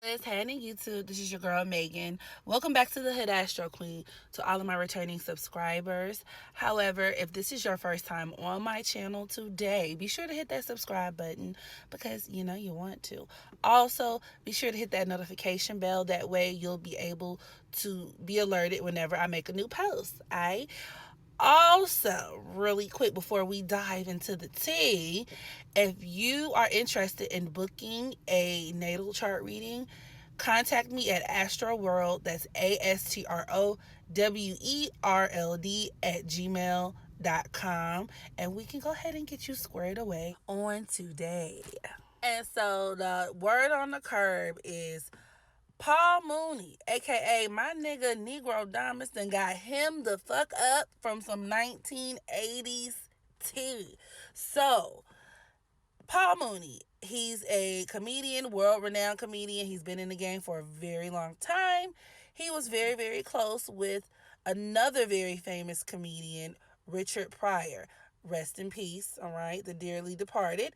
It's happening YouTube. This is your girl Megan. Welcome back to the Hood Astro Queen. To all of my returning subscribers. However, if this is your first time on my channel today, be sure to hit that subscribe button because you know you want to. Also, be sure to hit that notification bell. That way, you'll be able to be alerted whenever I make a new post. I also, really quick before we dive into the tea, if you are interested in booking a natal chart reading, contact me at astroworld, that's ASTROWERLD at gmail.com, and we can go ahead and get you squared away on today. And so the word on the curb is Paul Mooney, aka my nigga Negro Diamonds, done got him the fuck up from some 1980s tea. So, Paul Mooney, he's a comedian, world renowned comedian. He's been in the game for a very long time. He was very, very close with another very famous comedian, Richard Pryor. Rest in peace, all right, the dearly departed.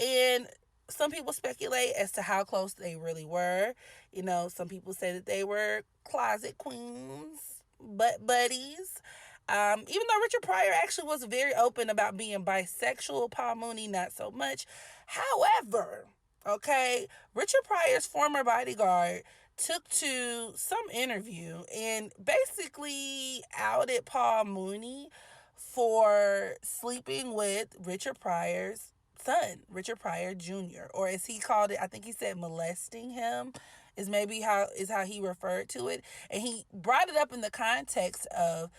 And some people speculate as to how close they really were. You know, some people say that they were closet queens, but buddies. Even though Richard Pryor actually was very open about being bisexual, Paul Mooney not so much. However, okay, Richard Pryor's former bodyguard took to some interview and basically outed Paul Mooney for sleeping with Richard Pryor's son, Richard Pryor Jr., or as he called it, I think he said molesting him is how he referred to it. And he brought it up in the context of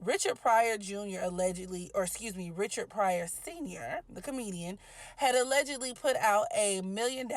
Richard Pryor Jr. allegedly, or excuse me, Richard Pryor Sr., the comedian, had allegedly put out $1 million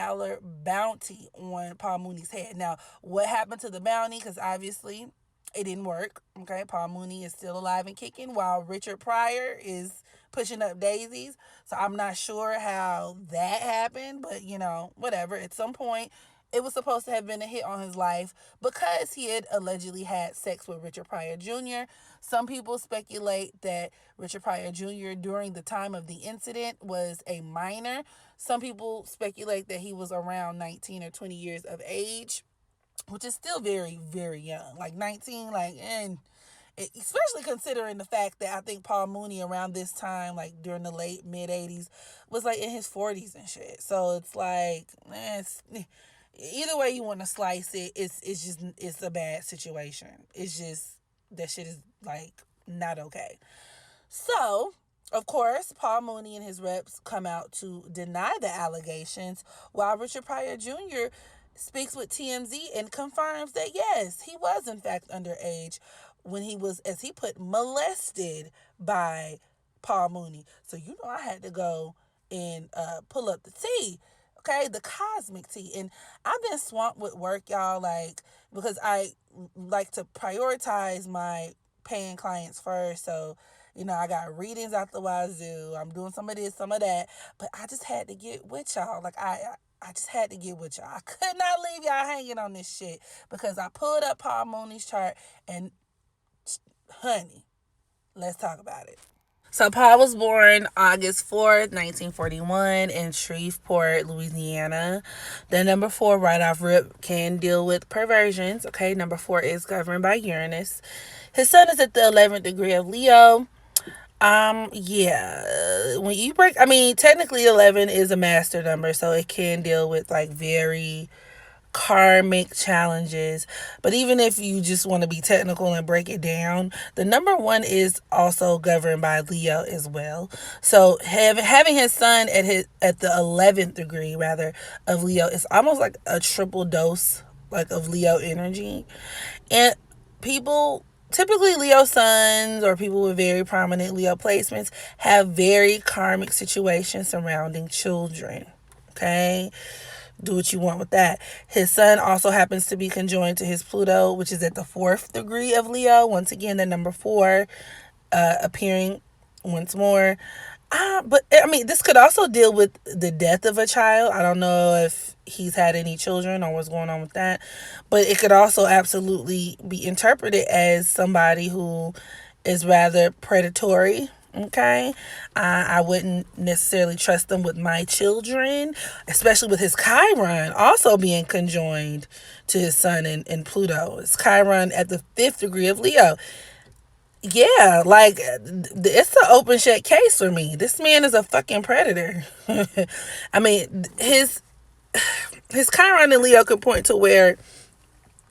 bounty on Paul Mooney's head. Now, what happened to the bounty? Because obviously it didn't work. Okay, Paul Mooney is still alive and kicking while Richard Pryor is pushing up daisies. So I'm not sure how that happened, but you know, whatever. At some point, it was supposed to have been a hit on his life because he had allegedly had sex with Richard Pryor Jr. Some people speculate that Richard Pryor Jr. during the time of the incident was a minor. Some people speculate that he was around 19 or 20 years of age, which is still very, very young. Like 19, and especially considering the fact that I think Paul Mooney around this time, like during the late mid 80s, was like in his 40s and shit. So it's like, either way you want to slice it, it's a bad situation. It's just that shit is like not okay. So, of course, Paul Mooney and his reps come out to deny the allegations, while Richard Pryor Jr. speaks with TMZ and confirms that yes, he was in fact underage when he was, as he put, molested by Paul Mooney. So you know I had to go and pull up the tea. Okay, the cosmic tea. And I've been swamped with work, y'all, like, because I like to prioritize my paying clients first. So, you know, I got readings out the wazoo. I'm doing some of this, some of that. But I just had to get with y'all. Like, I just had to get with y'all. I could not leave y'all hanging on this shit because I pulled up Paul Mooney's chart and, honey, let's talk about it. So Paul was born August 4th, 1941 in Shreveport, Louisiana. The number 4 right off rip can deal with perversions. Okay, number 4 is governed by Uranus. His sun is at the 11th degree of Leo. Yeah. When you break, I mean, technically 11 is a master number, so it can deal with like very karmic challenges. But even if you just want to be technical and break it down, the number 1 is also governed by Leo as well. So having his sun at the 11th degree rather of Leo is almost like a triple dose like of Leo energy. And people, typically Leo suns or people with very prominent Leo placements, have very karmic situations surrounding children. Okay? Do what you want with that. His sun also happens to be conjoined to his Pluto, which is at the 4th degree of Leo. Once again, the number 4 appearing once more. But I mean, this could also deal with the death of a child. I don't know if he's had any children or what's going on with that, but it could also absolutely be interpreted as somebody who is rather predatory. Okay, I wouldn't necessarily trust him with my children, especially with his Chiron also being conjoined to his sun in Pluto. It's Chiron at the 5th degree of Leo. Yeah, like it's an open shut case for me. This man is a fucking predator. I mean, his Chiron in Leo could point to where,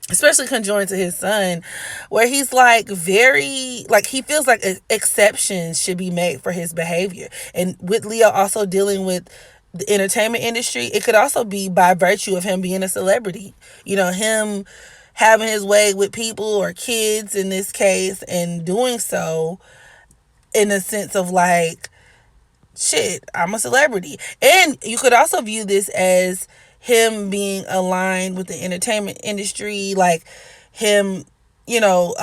especially conjoined to his son, where he's like very, like he feels like exceptions should be made for his behavior. And with Leo also dealing with the entertainment industry, it could also be by virtue of him being a celebrity. You know, him having his way with people or kids in this case, and doing so in a sense of like, shit, I'm a celebrity. And you could also view this as him being aligned with the entertainment industry, like him, you know,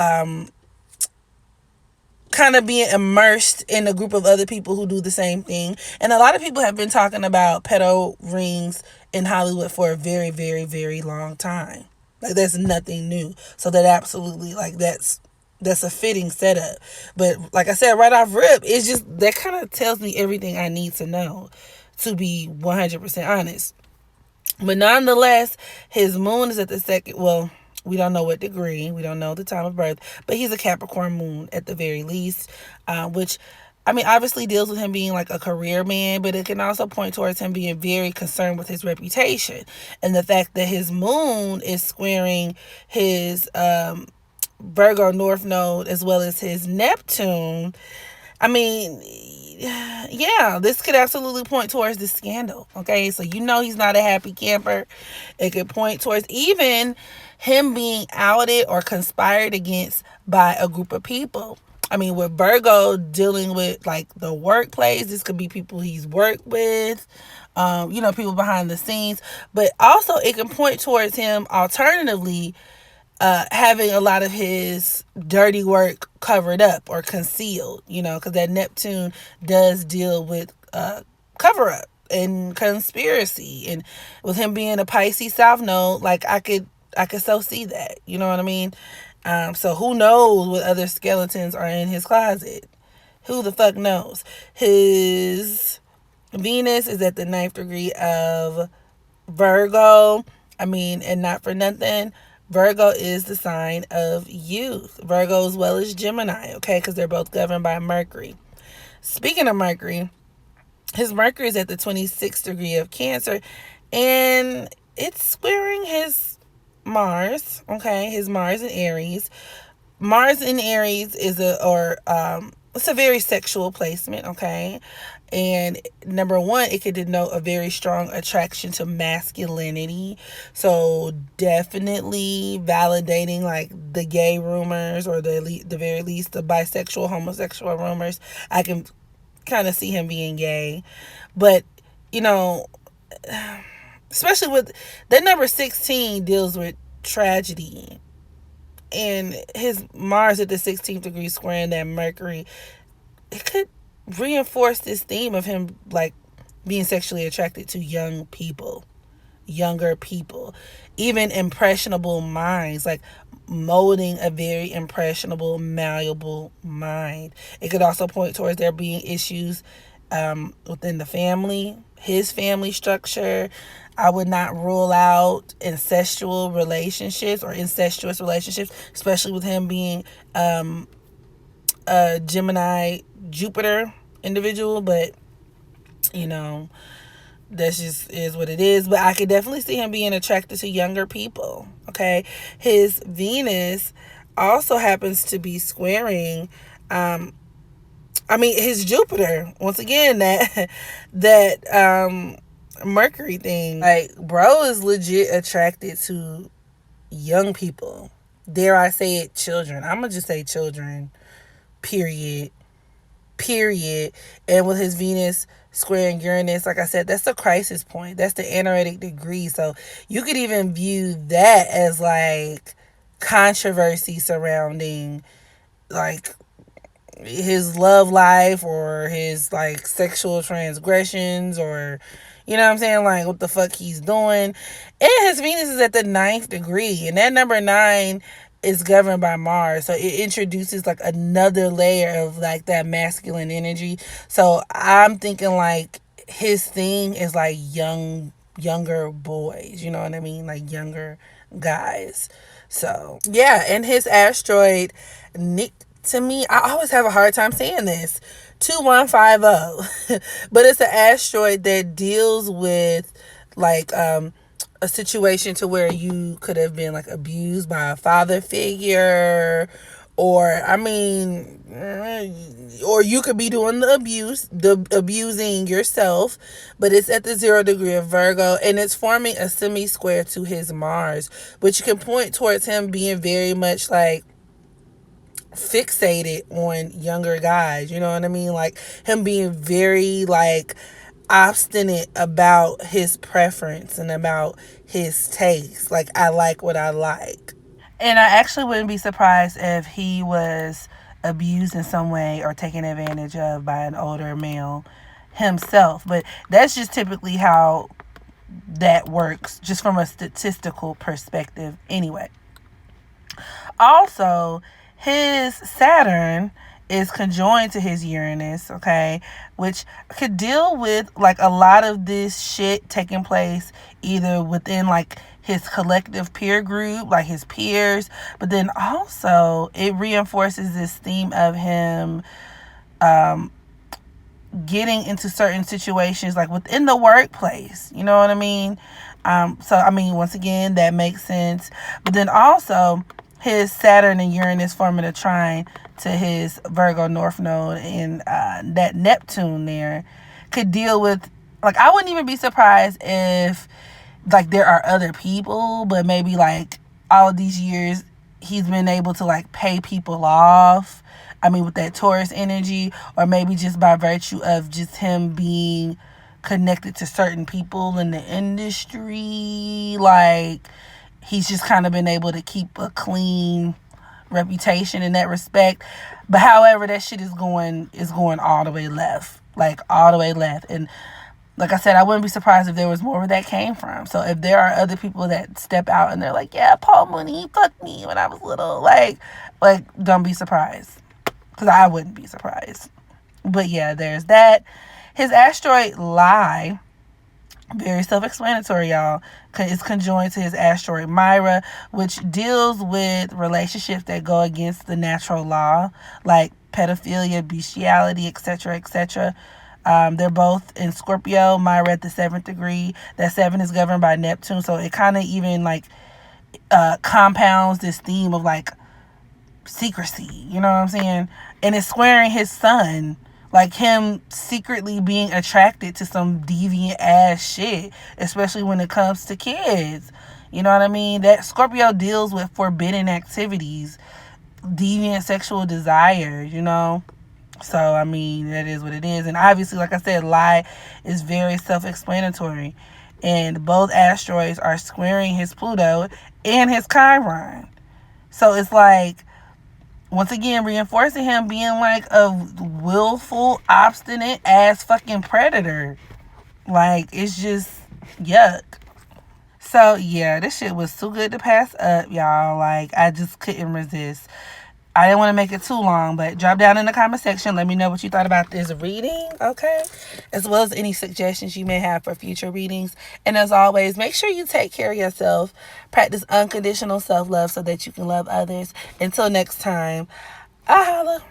kind of being immersed in a group of other people who do the same thing. And a lot of people have been talking about pedo rings in Hollywood for a very, very, very long time. Like that's nothing new. So that absolutely, like that's a fitting setup. But like I said, right off rip, it's just that kind of tells me everything I need to know, to be 100% honest. But nonetheless, his moon is at the second, well, we don't know what degree, we don't know the time of birth, but he's a Capricorn moon at the very least, which, I mean, obviously deals with him being like a career man, but it can also point towards him being very concerned with his reputation. And the fact that his moon is squaring his Virgo North Node as well as his Neptune, I mean, yeah, this could absolutely point towards the scandal. Okay, so you know he's not a happy camper. It could point towards even him being outed or conspired against by a group of people. I mean, with Virgo dealing with like the workplace, this could be people he's worked with, you know, people behind the scenes. But also, it can point towards him alternatively having a lot of his dirty work covered up or concealed, you know, because that Neptune does deal with cover up and conspiracy. And with him being a Pisces South Node, like I could so see that, you know what I mean? So who knows what other skeletons are in his closet? Who the fuck knows? His Venus is at the 9th degree of Virgo. I mean, and not for nothing, Virgo is the sign of youth. Virgo as well as Gemini, okay? Because they're both governed by Mercury. Speaking of Mercury, his Mercury is at the 26th degree of Cancer, and it's squaring his Mars, okay? His Mars in Aries. Mars in Aries is it's a very sexual placement, okay? And number one, it could denote a very strong attraction to masculinity. So definitely validating like the gay rumors, or the very least the bisexual, homosexual rumors. I can kind of see him being gay. But, you know, especially with that number 16 deals with tragedy. And his Mars at the 16th degree squaring that Mercury, it could reinforce this theme of him like being sexually attracted to younger people, even impressionable minds, like molding a very impressionable, malleable mind. It could also point towards there being issues within the family, his family structure. I would not rule out incestuous relationships, especially with him being a Gemini Jupiter individual. But, you know, that's just is what it is. But I could definitely see him being attracted to younger people. Okay. His Venus also happens to be squaring his Jupiter. Once again, that Mercury thing. Like, bro is legit attracted to young people. Dare I say it, children. I'm gonna just say children. Period. And with his Venus squaring Uranus, like I said, that's the crisis point. That's the anoretic degree. So you could even view that as like controversy surrounding like his love life, or his like sexual transgressions, or you know what I'm saying, like what the fuck he's doing. And his Venus is at the 9th degree, and that number 9 is governed by Mars. So it introduces like another layer of like that masculine energy. So I'm thinking like his thing is like younger boys, you know what I mean? Like younger guys. So yeah, and his asteroid, Nick, to me, I always have a hard time saying this. 2150. But it's an asteroid that deals with like a situation to where you could have been like abused by a father figure, or I mean, or you could be doing the abusing yourself. But it's at the 0 degree of Virgo, and it's forming a semi square to his Mars, which can point towards him being very much like fixated on younger guys, you know what I mean? Like him being very like obstinate about his preference and about his taste. Like, I like what I like. And I actually wouldn't be surprised if he was abused in some way or taken advantage of by an older male himself. But that's just typically how that works, just from a statistical perspective, anyway. Also, his Saturn is conjoined to his Uranus, okay, which could deal with like a lot of this shit taking place either within like his collective peer group, like his peers, but then also it reinforces this theme of him getting into certain situations like within the workplace, you know what I mean? So I mean, once again, that makes sense. But then also his Saturn and Uranus forming a trine to his Virgo North Node, and that Neptune there could deal with, like, I wouldn't even be surprised if like there are other people, but maybe like all of these years he's been able to like pay people off. I mean, with that Taurus energy, or maybe just by virtue of just him being connected to certain people in the industry. Like, he's just kind of been able to keep a clean reputation in that respect. But however, that shit is going all the way left. Like, all the way left. And like I said, I wouldn't be surprised if there was more where that came from. So if there are other people that step out and they're like, yeah, Paul Mooney, he fucked me when I was little, like don't be surprised. Because I wouldn't be surprised. But yeah, there's that. His asteroid Lie, very self-explanatory, y'all. It's conjoined to his asteroid Myra, which deals with relationships that go against the natural law, like pedophilia, bestiality, etc., etc. They're both in Scorpio. Myra at the 7th degree. That 7 is governed by Neptune, so it kind of even like compounds this theme of like secrecy, you know what I'm saying? And it's squaring his sun, like him secretly being attracted to some deviant ass shit, especially when it comes to kids. You know what I mean? That Scorpio deals with forbidden activities, deviant sexual desires, you know? So, I mean, that is what it is. And obviously, like I said, Lie is very self-explanatory. And both asteroids are squaring his Pluto and his Chiron. So it's like, once again, reinforcing him being like a willful, obstinate ass fucking predator. Like, it's just yuck. So yeah, this shit was too good to pass up, y'all. Like, I just couldn't resist. I didn't want to make it too long, but drop down in the comment section. Let me know what you thought about this reading, okay? As well as any suggestions you may have for future readings. And as always, make sure you take care of yourself. Practice unconditional self-love so that you can love others. Until next time, I holla.